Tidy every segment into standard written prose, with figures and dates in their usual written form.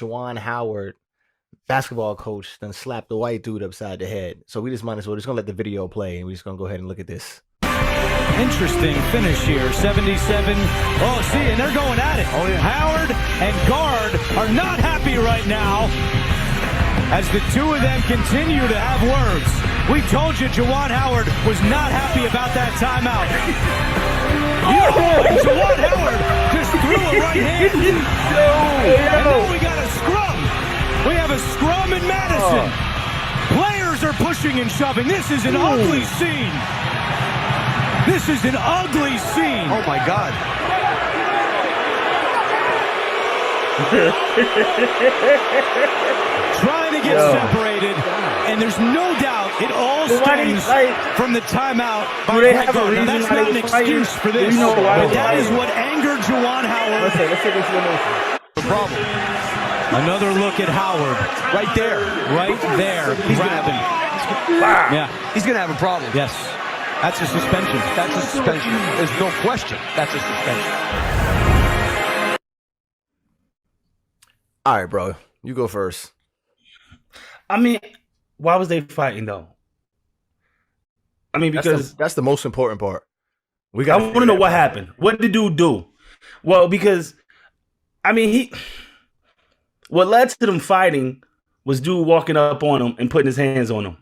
Juwan Howard, basketball coach, then slapped the white dude upside the head. So we just might as well just gonna let the video play, and we're just gonna go ahead and look at this. Interesting finish here, 77. Oh, see, and they're going at it. Oh, yeah. Howard and Guard are not happy right now as the two of them continue to have words. We told you Juwan Howard was not happy about that timeout. And Juwan Howard just threw a right hand. And then we got a scrum. We have a scrum in Madison. Players are pushing and shoving. This is an ugly scene. This is an ugly scene. Oh, my God. Trying to get separated, and there's no doubt it all stems from the timeout by Greg Gard. Now, that's not an excuse for this, but that is what angered Juwan Howard. Let's take this one. The problem. Another look at Howard. Right there. Right there, grabbing. Yeah. He's going to have a problem. Yes. That's a suspension. That's a suspension. There's no question. That's a suspension. All right, bro. You go first. I mean, why was they fighting though? I mean, because that's the most important part. I want to know what happened. What did the dude do? Well, because I mean, what led to them fighting was dude walking up on him and putting his hands on him.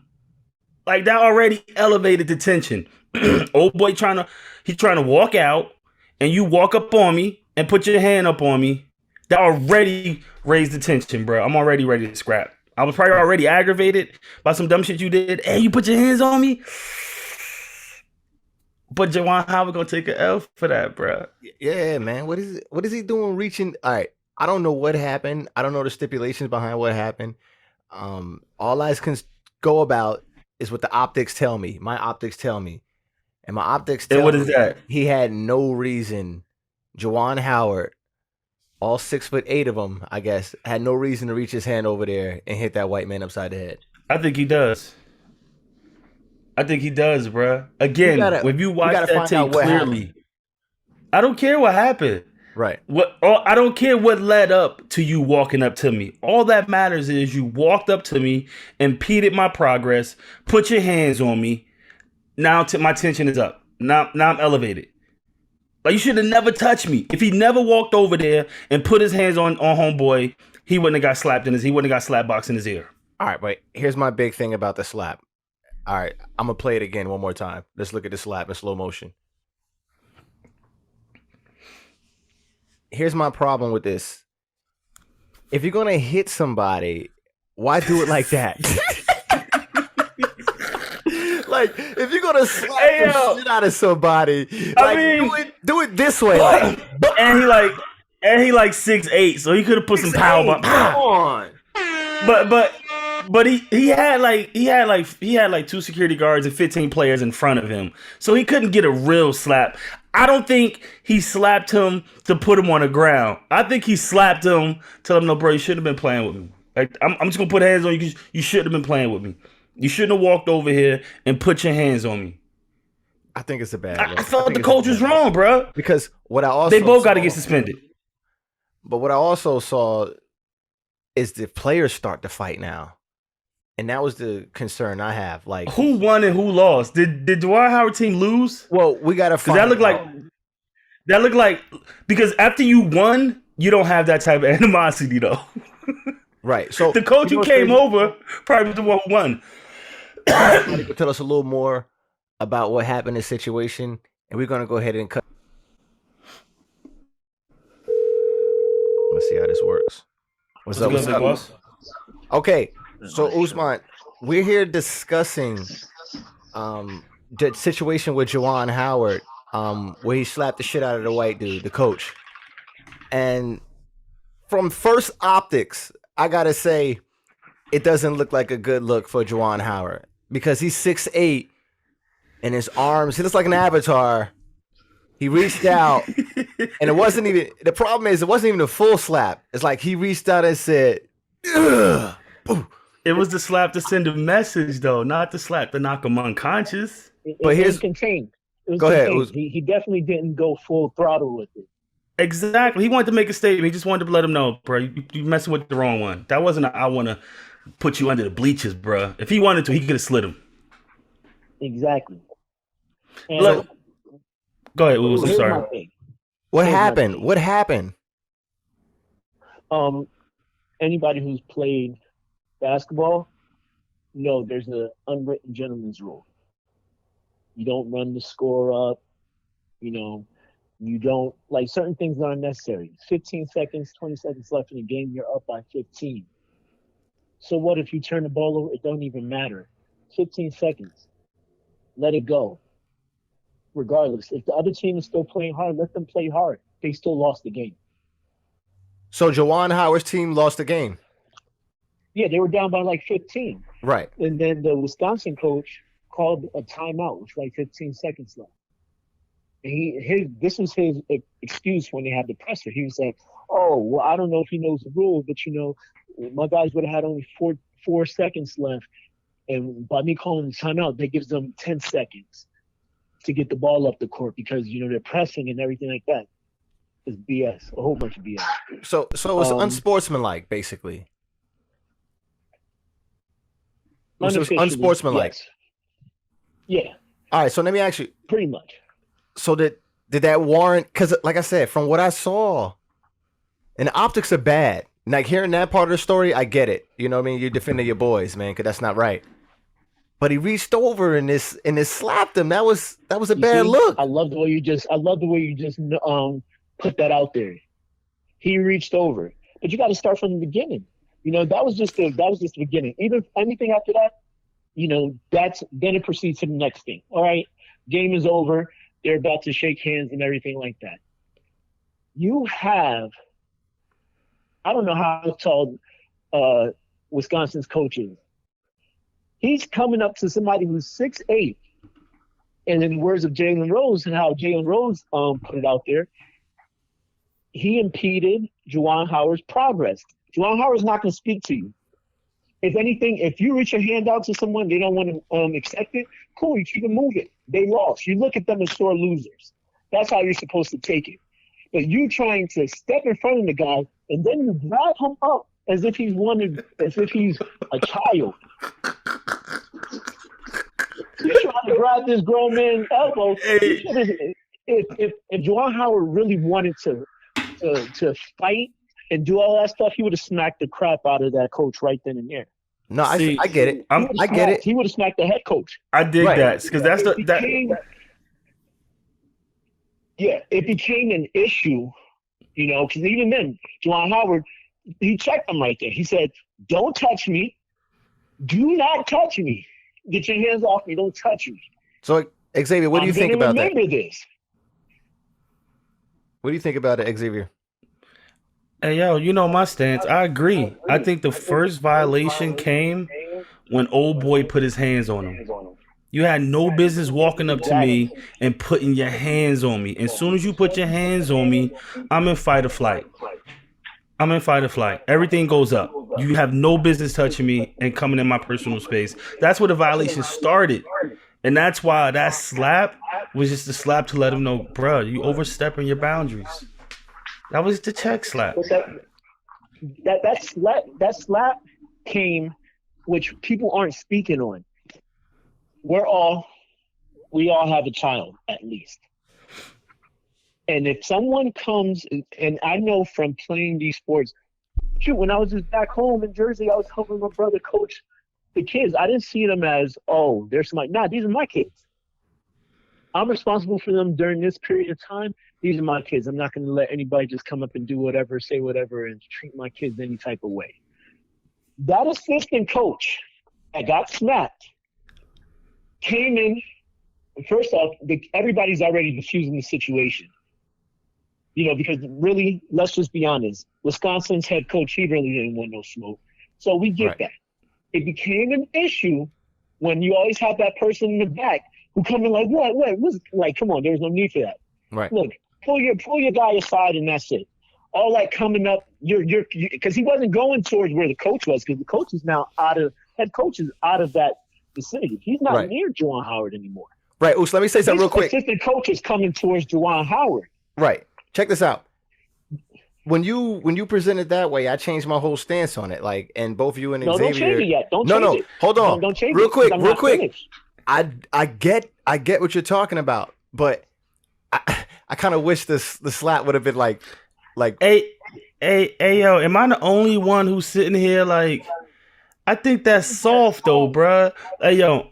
Like that already elevated the tension. Old boy trying to walk out, and you walk up on me and put your hand up on me. That already raised the tension, bro. I'm already ready to scrap. I was probably already aggravated by some dumb shit you did. Hey, you put your hands on me? But Juwan Howard gonna take an L for that, bro. Yeah, man. What is he doing reaching? All right. I don't know what happened. I don't know the stipulations behind what happened. All I can go about is what the optics tell me. My optics tell me. And my optics tell me. What is that? He had no reason. Juwan Howard, all 6'8" of them, I guess, had no reason to reach his hand over there and hit that white man upside the head. I think he does. Bro. Again, if you watch that tape clearly, I don't care what happened. Right. I don't care what led up to you walking up to me. All that matters is you walked up to me, impeded my progress, put your hands on me. Now my tension is up. Now I'm elevated. Like, you should have never touched me. If he never walked over there and put his hands on homeboy, he wouldn't have got slapped he wouldn't have got slap box in his ear. All right, but here's my big thing about the slap. All right, I'm gonna play it again one more time. Let's look at the slap in slow motion. Here's my problem with this. If you're gonna hit somebody, why do it like that? Like, if you're gonna slap the shit out of somebody, do it this way. Like, and he like 6'8", so he could have put some power. Come on. But he had like 2 security guards and 15 players in front of him, so he couldn't get a real slap. I don't think he slapped him to put him on the ground. I think he slapped him, tell him, no, bro, you shouldn't have been playing with me. Like, I'm just gonna put hands on you because you shouldn't have been playing with me. You shouldn't have walked over here and put your hands on me. I think it's a bad. I thought the coach was wrong, bro. Because what I also they both got to get suspended. But what I also saw is the players start to fight now, and that was the concern I have. Like, who won and who lost? Did Juwan Howard team lose? Well, we got to find. That looked like because after you won, you don't have that type of animosity though. Right. So the coach who came over probably was the one who won. Tell us a little more about what happened in this situation, and we're gonna go ahead and cut. Let's see how this works. What's up, boss? Okay, so Usman, we're here discussing the situation with Juwan Howard, where he slapped the shit out of the white dude, the coach. And from first optics, I gotta say, it doesn't look like a good look for Juwan Howard because he's 6'8", and his arms, he looks like an avatar. He reached out, and it wasn't even, the problem is, it wasn't even a full slap. It's like he reached out and said, ugh. It was the slap to send a message, though, not the slap to knock him unconscious. But here's contained. Go ahead. He definitely didn't go full throttle with it. Exactly. He wanted to make a statement. He just wanted to let him know, bro, you messing with the wrong one. That wasn't I want to put you under the bleachers, bro. If he wanted to, he could have slid him. Exactly. And Look, go ahead, Uzi. I'm sorry. What happened? What happened? Anybody who's played basketball, there's an unwritten gentleman's rule. You don't run the score up. You don't, like, certain things are unnecessary. 15 seconds, 20 seconds left in the game, you're up by 15. So what if you turn the ball over? It don't even matter. 15 seconds. Let it go. Regardless. If the other team is still playing hard, let them play hard. They still lost the game. So Juwan Howard's team lost the game? Yeah, they were down by like 15. Right. And then the Wisconsin coach called a timeout with like 15 seconds left. And this was his excuse when they had the presser. He was like, "Oh, well, I don't know if he knows the rules, but my guys would have had only four seconds left, and by me calling the timeout, that gives them 10 seconds to get the ball up the court because they're pressing and everything like that." It's BS, a whole bunch of BS. So it was unsportsmanlike, basically. So it was unsportsmanlike. Yes. Yeah. All right. So let me ask you. Pretty much. So did that warrant? Because, like I said, from what I saw, and the optics are bad. Like, hearing that part of the story, I get it. You know what I mean? You're defending your boys, man, because that's not right. But he reached over and this slapped him. That was a bad look. I love the way you just put that out there. He reached over, but you got to start from the beginning. That was just the beginning. Even anything after that, then it proceeds to the next thing. All right, game is over. They're about to shake hands and everything like that. You have, I don't know how tall Wisconsin's coach is. He's coming up to somebody who's 6'8", and in the words of Jalen Rose and how Jalen Rose put it out there, he impeded Juwan Howard's progress. Juwan Howard's not going to speak to you. If anything, if you reach your hand out to someone, they don't want to accept it, cool, you keep it moving. They lost. You look at them as sore losers. That's how you're supposed to take it. But you trying to step in front of the guy, and then you grab him up as if he's a child. You're trying to grab this grown man's elbow. Hey. If Juwan Howard really wanted to fight and do all that stuff, he would have smacked the crap out of that coach right then and there. No, I get it. I get it. He would have smacked the head coach. I dig that because that's it became an issue, because even then, Juwan Howard, he checked him right there. He said, "Don't touch me. Do not touch me. Get your hands off me. Don't touch me." So, Xavier, what do you think about that? Remember this. What do you think about it, Xavier? Hey, yo, my stance. I agree. I think the first violation came when old boy put his hands on him. You had no business walking up to me and putting your hands on me. As soon as you put your hands on me, I'm in fight or flight. Everything goes up. You have no business touching me and coming in my personal space. That's where the violation started. And that's why that slap was just a slap to let him know, bro, you overstepping your boundaries. That was the check slap. That slap came, which people aren't speaking on. We all have a child, at least. And if someone comes, and I know from playing these sports, when I was just back home in Jersey, I was helping my brother coach the kids. I didn't see them as, oh, there's somebody. Nah, these are my kids. I'm responsible for them during this period of time. These are my kids. I'm not going to let anybody just come up and do whatever, say whatever, and treat my kids any type of way. That assistant coach that got smacked came in. First off, everybody's already diffusing the situation. Because really, let's just be honest. Wisconsin's head coach, he really didn't want no smoke. So we get that. It became an issue when you always have that person in the back who come in like, what? Like, come on, there's no need for that. Right. Look, pull your guy aside and that's it. All that coming up, because he wasn't going towards where the coach was, because the coach is now head coach is out of that vicinity. He's not near Juwan Howard anymore. Right. Oosh, let me say something real quick. Assistant coach is coming towards Juwan Howard. Right. Check this out. when you presented that way, I changed my whole stance on it. Like, and both you and No, Xavier. don't change it yet. Don't change it. Hold on. Don't change real it. quick, I'm real not quick. finished. I get what you're talking about, but I kind of wish the slap would have been like. Hey, yo, am I the only one who's sitting here like? I think that's soft though, bruh. Hey, yo,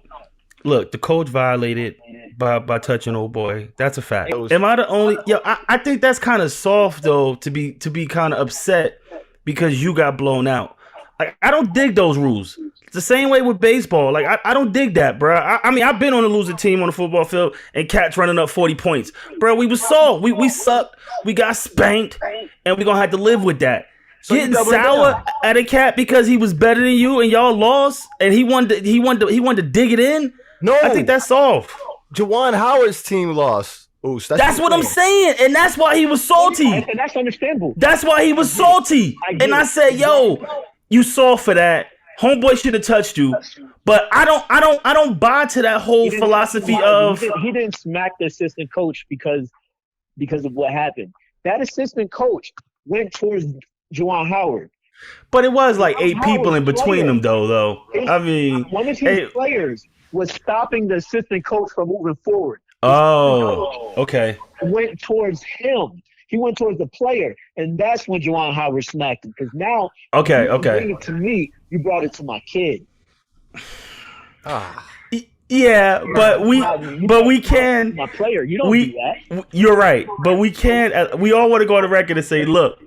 look, the coach violated by touching old boy. That's a fact. Am I the only? Yo, I think that's kind of soft though to be kind of upset because you got blown out. Like, I don't dig those rules. It's the same way with baseball. Like, I don't dig that, bruh. I mean, I've been on a losing team on the football field and cats running up 40 points. Bruh, we was soft. We sucked. We got spanked, and we going to have to live with that. So getting sour at a cat because he was better than you and y'all lost and he wanted to dig it in? No. I think that's soft. Juwan Howard's team lost. Ooh, that's what I'm saying. And that's why he was salty. And that's understandable. That's why he was salty. And I said, yo, you soft for that. Homeboy should have touched you, but I don't buy to that whole philosophy of he didn't smack the assistant coach because of what happened. That assistant coach went towards Juwan Howard, but it was like 8 people in between them, though. I mean, one of his players was stopping the assistant coach from moving forward. Oh, okay. Went towards him. He went towards the player, and that's when Juwan Howard smacked him. Because now, okay. Bring it to me. You brought it to my kid. Yeah, but we can. My player, you don't do that. You're right, but we can. We all want to go on the record and say, look,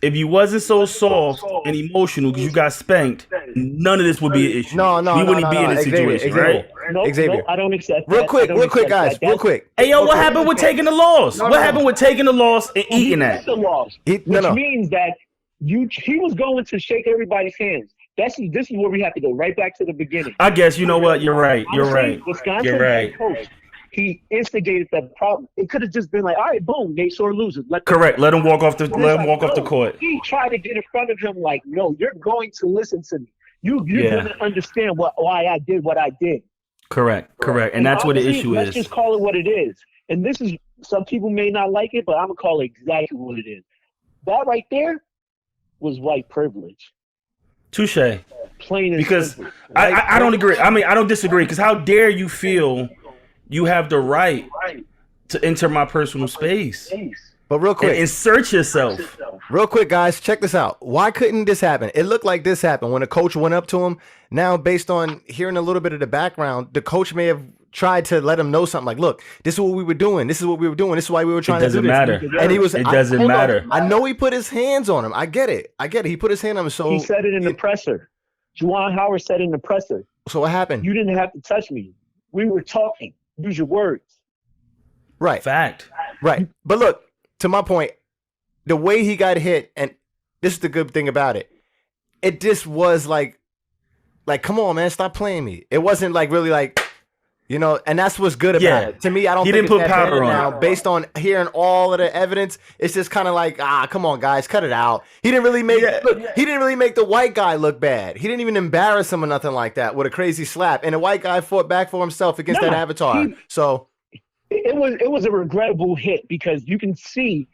if you wasn't so soft and emotional because you got spanked, none of this would be an issue. No, we wouldn't be in this situation, right? Xavier. I don't accept that. Real quick, guys. Real quick. Hey, yo, what happened with taking the loss? What happened with taking the loss and eating that? The loss, which means that he was going to shake everybody's hands. This is where we have to go right back to the beginning. I guess you know what? You're right. You're right. Wisconsin You're right. Coach, he instigated that problem. It could have just been like, all right, boom, Nate Sore loses. Correct. Let him walk off the court. He tried to get in front of him like, no, you're going to listen to me. You're going to understand why I did what I did. Correct. And that's what the issue is. Let's just call it what it is. And this is, some people may not like it, but I'm going to call it exactly what it is. That right there was white privilege. Touche. Plain and because simple. I don't agree. I mean, I don't disagree. Because how dare you feel you have the right to enter my personal space? But real quick, and insert yourself. Real quick, guys, check this out. Why couldn't this happen? It looked like this happened when a coach went up to him. Now, based on hearing a little bit of the background, the coach may have tried to let him know something like, look, this is what we were doing. This is what we were doing. This is why we were trying to do this. It doesn't matter. And he was, it doesn't matter. I know he put his hands on him. I get it. He put his hand on him. So he said it in the presser. Juwan Howard said in the presser. So what happened? You didn't have to touch me. We were talking. Use your words. Right. Fact. Right. But look, to my point, the way he got hit, and this is the good thing about it, it just was like, come on, man, stop playing me. It wasn't like really like, you know, and that's what's good about it. To me, I don't think didn't put powder on now. Based on hearing all of the evidence, it's just kind of like, come on, guys, cut it out. He didn't really make he didn't really make the white guy look bad. He didn't even embarrass him or nothing like that with a crazy slap. And the white guy fought back for himself against that avatar. It was a regrettable hit because you can see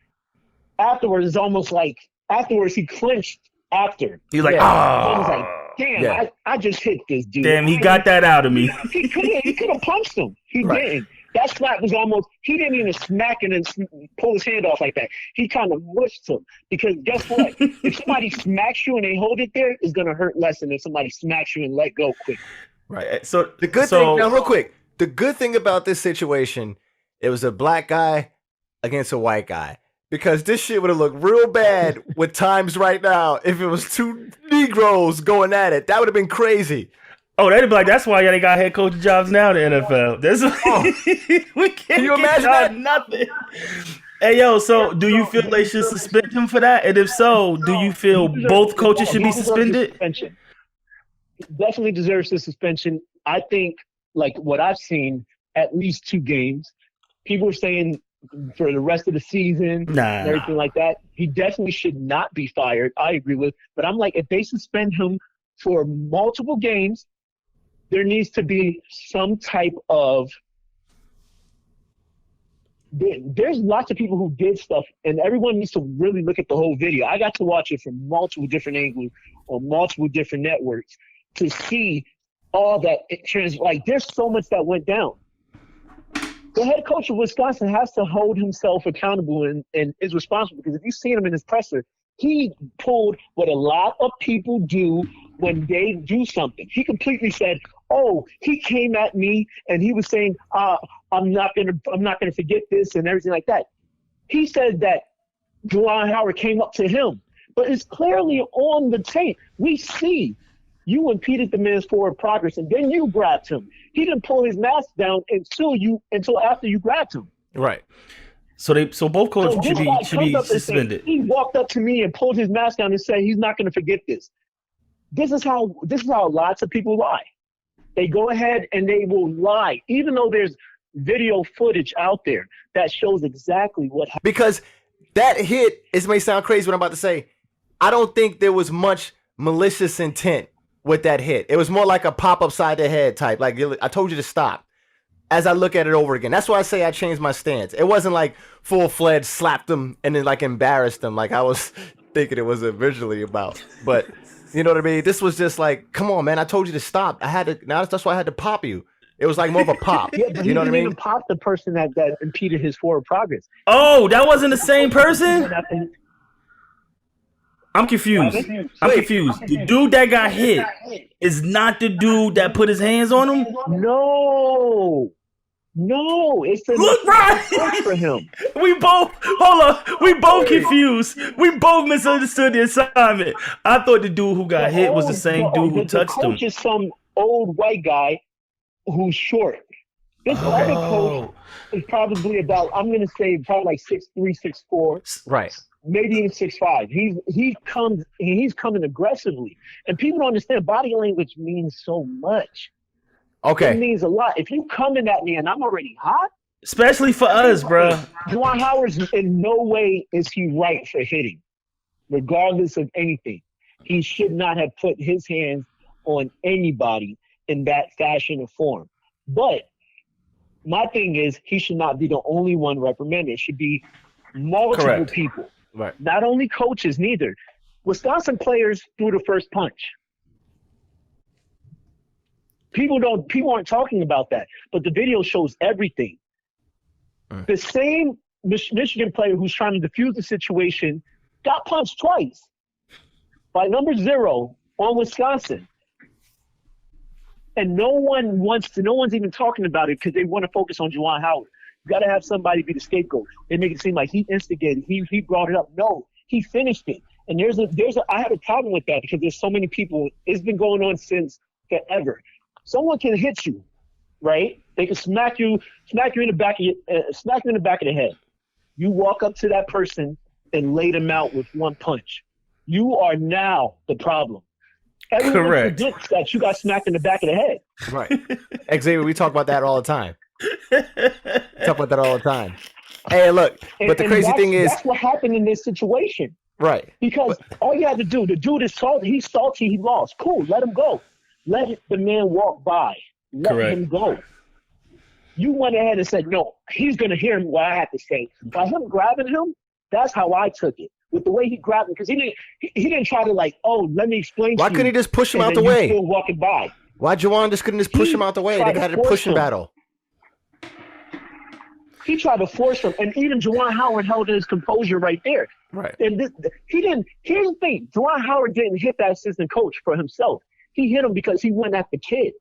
afterwards, it's almost like afterwards he clinched after. He's like, I was like, damn, I just hit this dude. Damn, he got that out of me. He could have punched him. He didn't. That slap was almost, he didn't even smack him and pull his hand off like that. He kind of mushed him. Because guess what? If somebody smacks you and they hold it there, it's going to hurt less than if somebody smacks you and let go quick. Right. So the good thing, now real quick, the good thing about this situation, it was a black guy against a white guy. Because this shit would have looked real bad with times right now if it was two Negroes going at it. That would have been crazy. Oh, they'd be like, that's why they got head coach jobs now in the NFL. We can't Can you imagine that? Nothing. Hey, yo, so do you feel they should suspend him for that? And if so, do you feel both coaches should be suspended? Definitely deserves the suspension. I think, like what I've seen, at least 2 games. People are saying for the rest of the season and everything like that. He definitely should not be fired. I agree with. But I'm like, if they suspend him for multiple games, there needs to be some type of there's lots of people who did stuff, and everyone needs to really look at the whole video. I got to watch it from multiple different angles on multiple different networks to see all that. Like, there's so much that went down. The head coach of Wisconsin has to hold himself accountable and is responsible, because if you see him in his presser, he pulled what a lot of people do when they do something. He completely said, "Oh, he came at me and he was saying, I'm not gonna forget this," and everything like that. He said that Juwan Howard came up to him, but it's clearly on the tape. We see you impeded the man's forward progress, and then you grabbed him. He didn't pull his mask down until after you grabbed him. Right. So both coaches should be suspended. He walked up to me and pulled his mask down and said he's not going to forget this. This is how lots of people lie. They go ahead and they will lie, even though there's video footage out there that shows exactly what happened. Because that hit, it may sound crazy what I'm about to say, I don't think there was much malicious intent with that hit. It was more like a pop upside the head type. Like, I told you to stop. As I look at it over again, that's why I say I changed my stance. It wasn't like full-fledged slapped them and then like embarrassed them like I was thinking it was originally about. But you know what I mean? This was just like, come on, man, I told you to stop. I had to. Now that's why I had to pop you. It was like more of a pop. Yeah, but you know what I mean? He didn't even pop the person that impeded his forward progress. Oh, that wasn't the same person? I'm confused. The dude that got hit is not the dude that put his hands on him? No, it's the Look, right for him. We both confused. We both misunderstood the assignment. I thought the dude who got hit was the same dude who touched him. The coach is some old white guy who's short. This other coach is probably about, I'm going to say, probably like 6'3", 6'4". Right. Maybe even 6'5". He's coming aggressively. And people don't understand body language means so much. Okay. It means a lot. If you coming at me and I'm already hot, especially for us, bro. Juwan Howard, in no way is he right for hitting, regardless of anything. He should not have put his hands on anybody in that fashion or form. But my thing is, he should not be the only one reprimanded. It should be multiple people. Right. Not only coaches, neither. Wisconsin players threw the first punch. People aren't talking about that, but the video shows everything. The same Michigan player who's trying to defuse the situation got punched twice by number 0 on Wisconsin. And no one's even talking about it because they want to focus on Juwan Howard. You got to have somebody be the scapegoat. They make it seem like he instigated, he brought it up. No, he finished it. And I have a problem with that because there's so many people. It's been going on since forever. Someone can hit you, right? They can smack you in the back of the head. You walk up to that person and lay them out with one punch. You are now the problem. Everyone predicts that you got smacked in the back of the head. Right. Xavier, we talk about that all the time. Hey, look, but the crazy thing is, that's what happened in this situation. Right. Because all you had to do, the dude is salty. He's salty. He lost. Cool. Let him go. Let the man walk by. Let him go. You went ahead and said, no, he's going to hear what I have to say. By him grabbing him, that's how I took it. With the way he grabbed him, because he didn't try to like, oh, let me explain to you. Why couldn't he just push him out the you way? Still walking by. Why Juwan just couldn't just push him out the way? They had a pushing battle. He tried to force him, and even Juwan Howard held his composure right there. Right. And he didn't. Here's the thing: Juwan Howard didn't hit that assistant coach for himself. He hit him because he went at the kid.